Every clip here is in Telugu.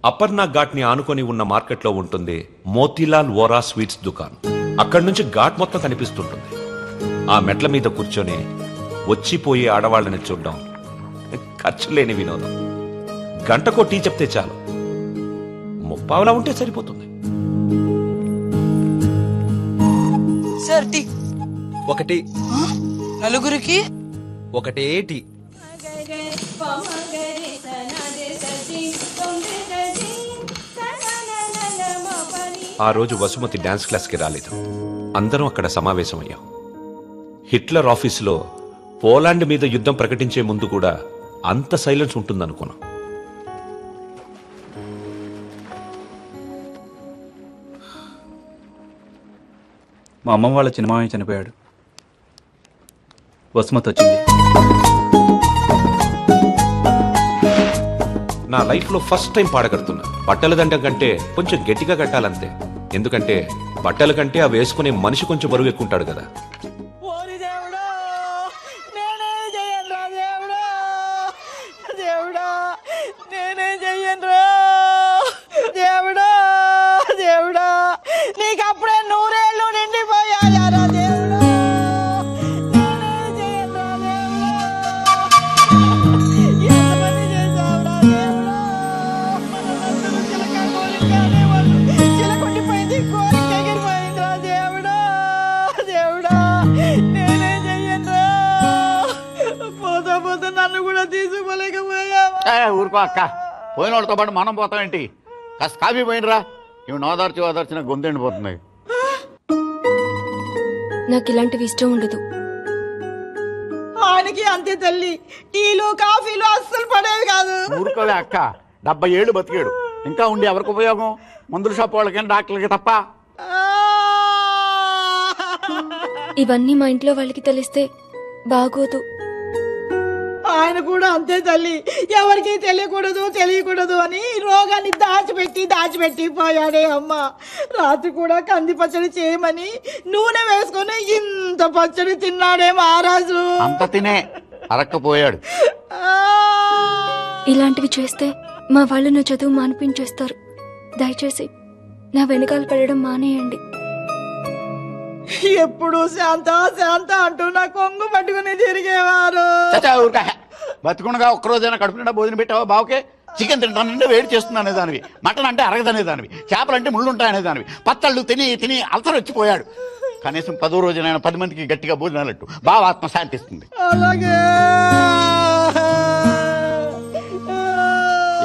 అపర్ణ ఘాట్ ని ఆనుకొని ఉన్న మార్కెట్లో ఉంటుంది మోతీలాల్ వోరా స్వీట్స్ దుకాన్. అక్కడి నుంచి ఘాట్ మొత్తం కనిపిస్తుంటుంది. ఆ మెట్ల మీద కూర్చొని వచ్చిపోయే ఆడవాళ్ళని చూడడం ఖర్చు లేని వినోదం. గంటకో టీ చెప్తే చాలు, ముప్పావలా ఉంటే సరిపోతుంది. సార్ టీ ఒకటి, నలుగురికి ఒకటే టీ. ఆ రోజు వసుమతి డాన్స్ క్లాస్కి రాలేదు. అందరం అక్కడ సమావేశమయ్యాం. హిట్లర్ ఆఫీసులో పోలాండ్ మీద యుద్ధం ప్రకటించే ముందు కూడా అంత సైలెన్స్ ఉంటుందనుకున్నాం. మా అమ్మమ్మ వాళ్ళ చిన్నమామయ్య చనిపోయాడు. వసుమతి వచ్చింది. నా లైఫ్లో ఫస్ట్ టైం పాడగడుతున్నా. బట్టల దండం కంటే కొంచెం గట్టిగా కట్టాలంతే. ఎందుకంటే బట్టల కంటే ఆ వేసుకునే మనిషి కొంచెం బరువు ఎక్కుంటాడు కదా. ఊరుకో అక్క, పోయిన వాళ్ళతో పాటు మనం పోతామేంటి? కాస్త కాఫీ పోయినరా. ఇవి నోదార్చి ఓదార్చిన గొంతెండిపోతున్నాయి. నాకు ఇలాంటివి ఇష్టం ఉండదు. ఆయనకి అంతే తల్లి, టీలు కాఫీలు అస్సలు పడేవి కాదు. ఊరుకోలే అక్క, 70 ఏళ్ళు బతికాడు. ఇంకా ఉండి ఎవరికి ఉపయోగం? మందుల షాప్ వాళ్ళకైనా డాక్టర్లకి తప్ప. ఇవన్నీ మా ఇంట్లో వాళ్ళకి తెలిస్తే బాగోదు. ఆయన కూడా అంతే తల్లి, ఎవరికి తెలియకూడదు అని రోగాన్ని దాచిపెట్టి పోయాడే అమ్మ. రాత్రి కూడా కంది పచ్చడి చేయమని నూనె వేసుకుని ఇంత పచ్చడి తిన్నాడే మహారాజు. అంత తినే అరక్కపోయాడు. ఇలాంటివి చేస్తే మా వాళ్ళు నా చదువు మానిపించేస్తారు. దయచేసి నా వెనకాల పడడం మానేయండి. ఎప్పుడు శాంత అంటూ నా కొంగు పట్టుకుని తిరిగేవారు. బతుకుండగా ఒక్కరోజైనా కడుపు నిండా భోజనం పెట్టావా బావుకే? చికెన్ తింటానంటే వేడి చేస్తుంది అనేదానివి, మటన్ అంటే అరగదనేదానివి, చేపలంటే ముళ్ళు ఉంటాయనేదానివి. పచ్చళ్ళు తిని అల్సర్ వచ్చిపోయాడు. కనీసం 10వ రోజునైనా 10 మందికి గట్టిగా భోజనాలట్టు బావ ఆత్మ శాంతిస్తుంది. అలాగే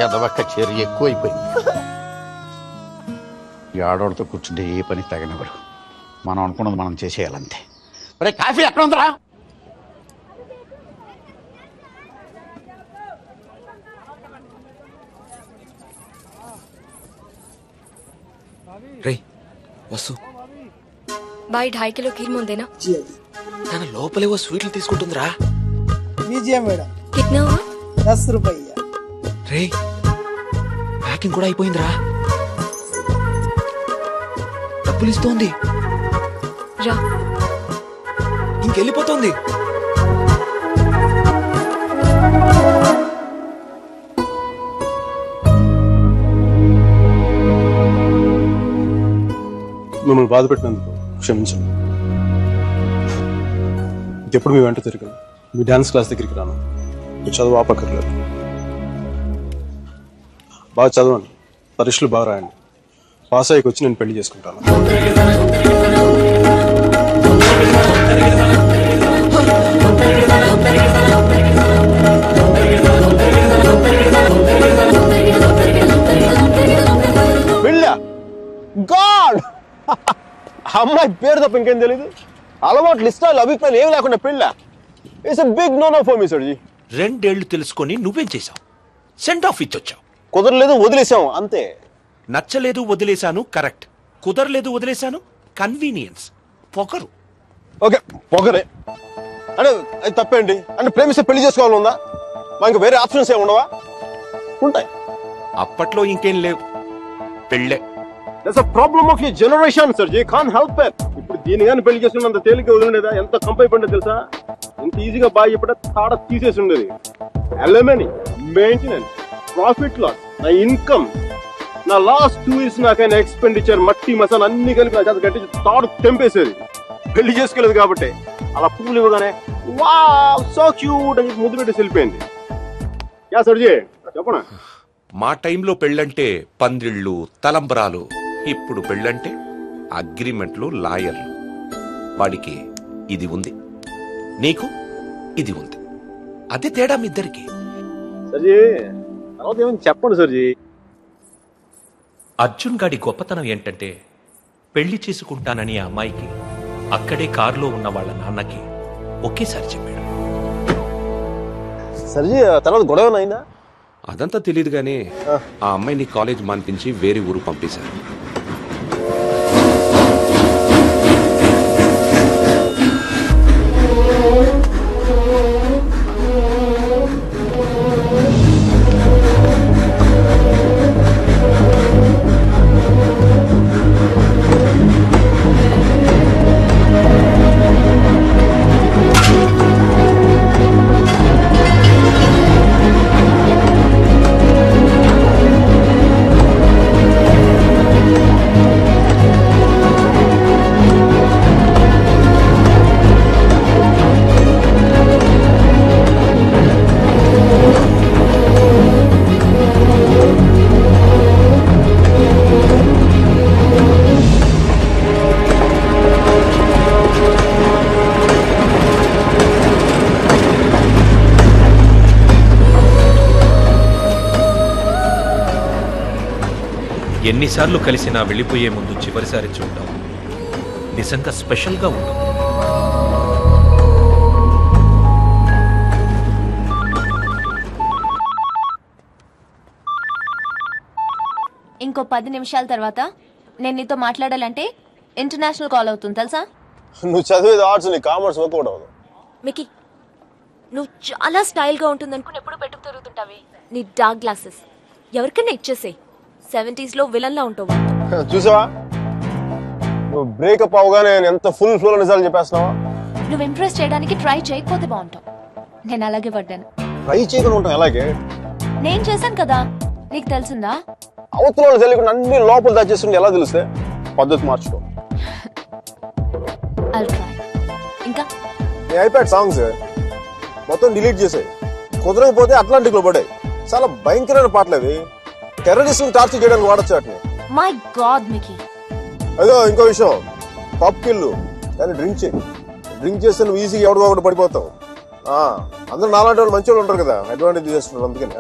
ఎదవక్క చేరి ఎక్కువైపోయింది. ఈ ఆడవాళ్ళతో కూర్చుంటే ఏ పని తగనివ్వరు. మనం అనుకున్నది మనం చేసేయాలంతే. ఒరే కాఫీ ఎక్కడ ఉందరా? రే వసు, బాయ్ 2.5 కిలో ఖీర్ ముందేనా? తన లోపలేవో స్వీట్లు తీసుకుంటుందిరా. మేడం కిట్నా 10 రూపాయ. రే ప్యాకింగ్ కూడా అయిపోయిందిరా. డబ్బులు ఇస్తోంది, రా ఇంకెళ్ళిపోతుంది. మిమ్మల్ని బాధ పెట్టినందుకు క్షమించండి. ఇంకెప్పుడు మీ వెంట తిరిగాను. మీ డాన్స్ క్లాస్ దగ్గరికి రాను. మీరు చదువు ఆపక్కర్లేదు. బాగా చదవండి, పరీక్షలు బాగా రాయండి. పాస్ అయ్యకి వచ్చి నేను పెళ్లి చేసుకుంటాను. గాడ్, అమ్మాయి పేరు తప్ప ఇంకేం తెలీదు. అలవాట్లు ఇష్టాలు అభిప్రాయాలు ఏమి లేకుండా పెళ్ళ. It's a big no no for me sir ji. 2 ఏళ్లు తెలుసుకొని నువ్వేం చేశావు? సెండ్ ఆఫ్ ఇచ్చొచ్చావు. కుదరలేదు వదిలేసాం అంతే. నచ్చలేదు వదిలేశాను కరెక్ట్, కుదరలేదు వదిలేశాను కన్వీనియన్స్. పొగరు. ఓకే పొగరే అంటే అది తప్పేంటి? అంటే ప్రేమిస్తే పెళ్లి చేసుకోవాలి ఉందా? మా ఇంకా వేరే ఆప్షన్స్ ఏమి ఉండవా? ఉంటాయి. అప్పట్లో ఇంకేం లేవు, పెళ్ళే. That's a problem of your generation, sir. You can't help it. ఇప్పుడు దీని కానీ పెళ్లి చేసుకున్నంత తేలిక వదిలేదా? ఎంత కంపైపోయిందో తెలుసా? ఎంత ఈజీగా బాగా చెప్పడా తాడ తీసేసి ఉండేది. అలమనీ, మెయింటెనెన్స్, ప్రాఫిట్ లాస్, నా ఇన్కమ్ నా లాస్ట్ 2 years నాకైనా ఎక్స్పెండిచర్ మట్టి మసాలా అన్ని కలిపి నా చేత కట్టించి తాడు తెంపేసేది. పెళ్లి చేసుకోలేదు కాబట్టి అలా పువ్వులు ఇవ్వగానే వావ్ సో క్యూట్ అని ముద్దు పెట్టి వెళ్ళిపోయింది. యా సర్జీ చెప్పనా? మా టైంలో పెళ్ళంటే పందిళ్ళు, తలంబరాలు. ఇప్పుడు పెళ్ళంటే అగ్రిమెంట్లు, లాయర్లు. వాడికి ఇది ఉంది, నీకు ఇది ఉంది. అదే తేడా మీ ఇద్దరికి. సర్జీ తర్వాత ఏమైనా చెప్పండి సర్జీ. అర్జున్ గాడి గొప్పతనం ఏంటంటే పెళ్లి చేసుకుంటానని ఆ అమ్మాయికి అక్కడే కారులో ఉన్న వాళ్ళ నాన్నకి ఒకేసారి చెప్పాడు. సర్జీ తర్వాత గొడవ అయిందా? అదంతా తెలియదు గానీ ఆ అమ్మాయిని కాలేజ్ మానిపించి వేరే ఊరు పంపేశారు. ఎన్నిసార్లు కలిసినా వెళ్ళిపోయే ముందు చివరిసారి చూడటం నిజంగా స్పెషల్గా ఉంటుంది. ఇంకో 10 నిమిషాల తర్వాత నేను నీతో మాట్లాడాలంటే ఇంటర్నేషనల్ కాల్ అవుతుంది తెలుసా? నువ్వు చదివేది ఆర్ట్స్, నీ కామర్స్ వర్కౌట్ అవ్వదు. మికీ, నువ్వు చాలా స్టైల్గా ఉంటుంది అనుకుని ఎప్పుడు పెట్టుకు తిరుగుతుంటావి. నీ డార్క్ గ్లాసెస్ ఎవరికైనా ఇచ్చేసేయ్. 70s లో విలన్లా ఉంటావు. చూసావా నువ్వు బ్రేకప్ అవగానే ఎంత ఫుల్ ఫ్లో నిజాలు చెప్పేస్తున్నావా? నువ్వు ఇంప్రెస్ చేయడానికి ట్రై చేయకపోతే బాగుంటావు. నేను అలాగే పడ్డాను. ట్రై చేయకుండా ఉంటాం ఎలాగే? నేను చేశాను కదా, నీకు తెలిసిందా? అవతల వాళ్ళు తెలియకుండా అన్ని లోపల దాచేస్తుంటే ఎలా తెలిస్తే? పద్ధతి మార్చుకో. I'll try. ఇంకా నీ ఐప్యాడ్ సాంగ్స్ మొత్తం డిలీట్ చేసాయి. కుదరకపోతే అట్లాంటిక్ లో పడే. చాలా భయంకరమైన పాటలు అవి. టెర్రరిస్ట్ టార్చర్ చేయడానికి వాడచ్చు వాటిని. My God Mickey. అదో ఇంకో విషయం, పబ్కి వెళ్ళు కానీ డ్రింక్ చేయి. డ్రింక్ చేస్తే నువ్వు ఈజీగా ఎవరికో ఒకటి పడిపోతావు. అందరూ నాలాంటి వాళ్ళు మంచి వాళ్ళు ఉంటారు కదా, అడ్వాంటేజ్ చేస్తున్నారు. అందుకని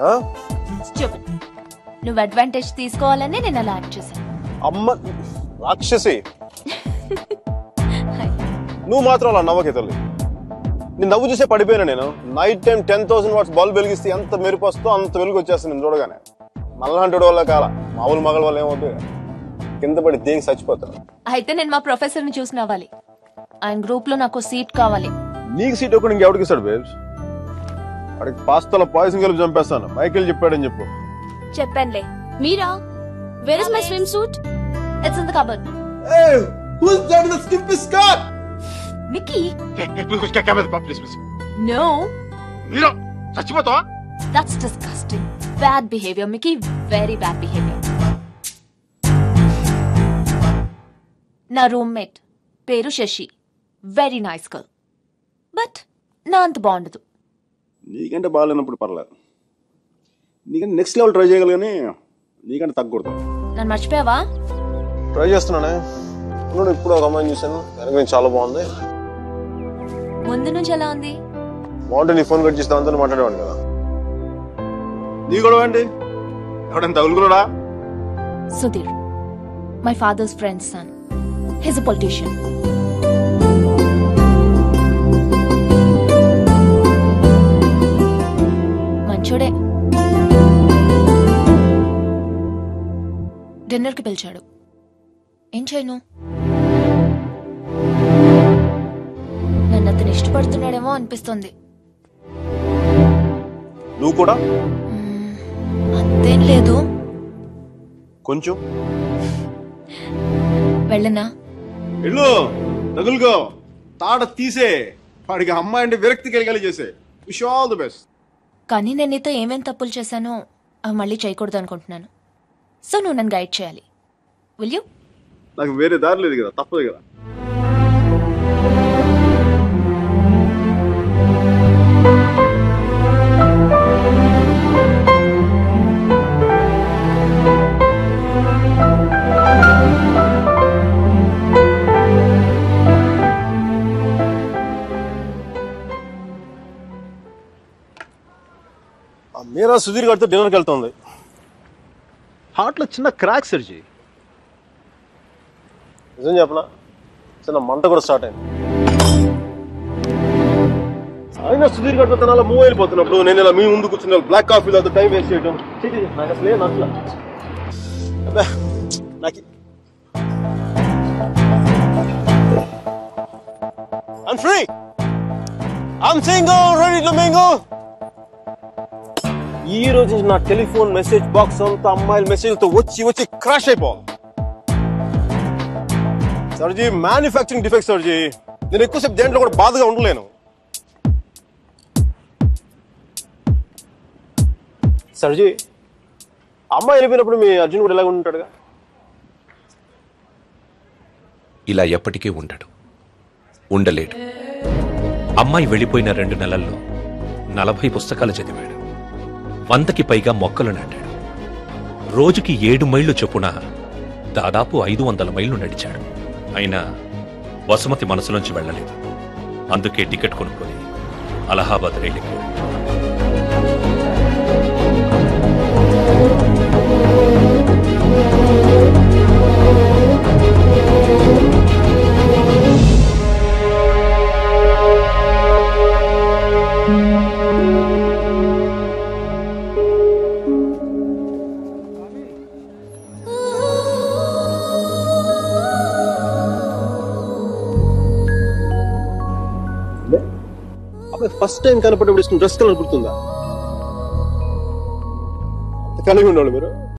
నువ్వు అడ్వాంటేజ్ తీసుకోవాలని నేను అలా యాక్ట్ చేశాను. అమ్మ రాక్షసి, నువ్వు మాత్రం అలా నవ్వకే తల్లి. నేను నవ్వు చూసే పడిపోయినా. నేను నైట్ టైం 10,000 వాట్స్ బల్బ్ వెలిగిస్తే ఎంత మెరుపు వస్తుందో అంత వెలుగు వచ్చేస్తుంది నేను చూడగానే. నల్లహంటుడు వల్ల కాల, మామూలు మగల వల్ల ఏమవుతుంది, కింద పడి దేనికి చచ్చిపోతారు. అయితే నేను మా ప్రొఫెసర్ ని చూసి నవ్వాలి. ఆయన గ్రూప్ లో నాకు సీట్ కావాలి. నీకు సీట్ ఒకటి ఇంకెవరికి ఇస్తాడు బేబ్స్? వాడికి పాస్తాలో పాయసం కలిపి చంపేస్తాను. మైకేల్ చెప్పాడని చెప్పు. చెప్పానులే. Meera, where is my swimsuit? It's in the cupboard. Hey, who's that in the skimpy skirt? Mickey. Please no. మీరు చచ్చిపోతావా? That's disgusting. Bad behavior, Mickey. Very bad behavior. నా రూమ్మేట్ పేరు Sashi. Very nice girl. But నా అంత బాగుండదు. నీకంటే బాగాలేనప్పుడు పర్లేదు. నీకంటే నెక్స్ట్ లెవెల్ ట్రై చేయగలి కానీ నీకంటే తగ్గకూడదు. నన్ను మర్చిపోయావా? ట్రై చేస్తున్నానే. ఇప్పుడు ఒక అమ్మాయిని చూసాను, వెనక చాలా బాగుంది. ముందు నుంచి ఎలా ఉంది? బాగుంటే నీ ఫోన్ కట్ చేస్తే అంతా మాట్లాడేవాడిని కదా. నీ గొడవ ఏంటి? ఎవడైనా తగులుకున్నాడా? Sudheer, my father's friend's son. He's a politician. మంచోడే. డిన్నర్ కి పిలిచాడు. ఏం చేయను? నన్ను అతను ఇష్టపడుతున్నాడేమో అనిపిస్తుంది. నువ్వు కూడా అంతేం లేదు. కొంచెం వెళ్ళనా? వెళ్ళు, తగులుకో, తాడ తీసే. వాడికి అమ్మాయి అంటే విరక్తి కలిగేలా చేసే. Wish all the best. కానీ నేను నీతో ఏమేం తప్పులు చేశానో అవి మళ్ళీ చేయకూడదు అనుకుంటున్నాను. సో నువ్వు నన్ను గైడ్ చేయాలి. Will you? నాకు వేరే దారి లేదు కదా, తప్పదు కదా. మీరా సుధీర్ గారితో డిన్నర్కి వెళ్తుంది. హార్ట్లో చిన్న క్రాక్ సర్జీ. నిజం చెప్పనా, చిన్న మంట కూడా స్టార్ట్ అయింది. అయినా సుధీర్ గారితో తన అలా మూవ్ అయిపోతున్నప్పుడు నేను ఇలా మీ ముందు కూర్చున్న బ్లాక్ కాఫీ తాగుతూ టైం వేస్ట్ చేయడం నాకు అసలు ఏం నచ్చలా. నాకు I'm free. I'm single, ready to mingle. ఈ రోజు నుంచి నా టెలిఫోన్ మెసేజ్ బాక్స్ అంతా అమ్మాయిల మెసేజ్లతో వచ్చి క్రాష్ అయిపోవాలి. సర్జీ మ్యానుఫ్యాక్చరింగ్ డిఫెక్ట్ సర్జీ. నేను ఎక్కువసేపు దేంట్లో కూడా బాధగా ఉండలేను. సర్జీ, అమ్మాయి వెళ్ళిపోయినప్పుడు మీ అర్జున్ కూడా ఇలాగ ఉంటాడుగా? ఇలా ఎప్పటికీ ఉండడు, ఉండలేడు. అమ్మాయి వెళ్ళిపోయిన 2 నెలల్లో 40 పుస్తకాలు చదివాడు, 100కి పైగా మొక్కలు నాటాడు, రోజుకి 7 మైళ్ళు చొప్పున దాదాపు 500 మైళ్ళు నడిచాడు. అయినా వసుమతి మనసులోంచి వెళ్ళలేదు. అందుకే టికెట్ కొనుక్కొని అలహాబాద్ రైలుకి. ఫస్ట్ టైం కనపడేప్పుడు డ్రెస్ కలర్ గుర్తుందా? కలిగి ఉండాలి మీరు.